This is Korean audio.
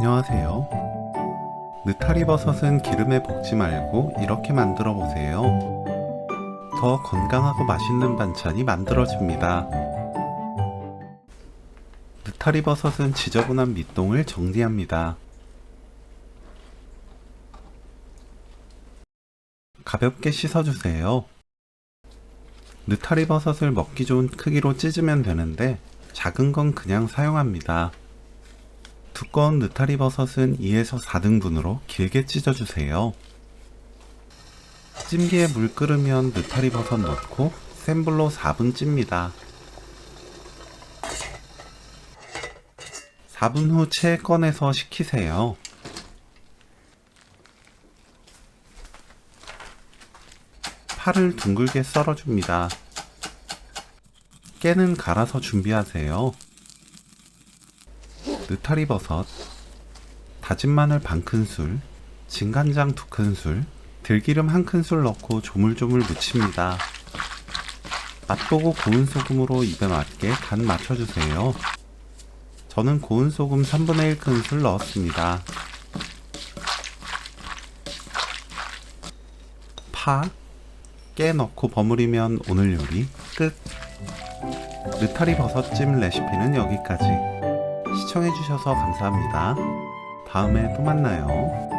안녕하세요. 느타리버섯은 기름에 볶지 말고 이렇게 만들어 보세요. 더 건강하고 맛있는 반찬이 만들어집니다. 느타리버섯은 지저분한 밑동을 정리합니다. 가볍게 씻어주세요. 느타리버섯을 먹기 좋은 크기로 찢으면 되는데 작은 건 그냥 사용합니다. 두꺼운 느타리버섯은 2에서 4등분으로 길게 찢어주세요. 찜기에 물 끓으면 느타리버섯 넣고 센 불로 4분 찝니다. 4분 후 체에 꺼내서 식히세요. 파를 둥글게 썰어줍니다. 깨는 갈아서 준비하세요. 느타리버섯, 다진 마늘 반큰술, 진간장 2큰술, 들기름 1큰술 넣고 조물조물 무칩니다. 맛보고 고운 소금으로 입에 맞게 간 맞춰주세요. 저는 고운 소금 3분의 1큰술 넣었습니다. 파, 깨 넣고 버무리면 오늘 요리 끝! 느타리버섯찜 레시피는 여기까지. 시청해주셔서 감사합니다. 다음에 또 만나요.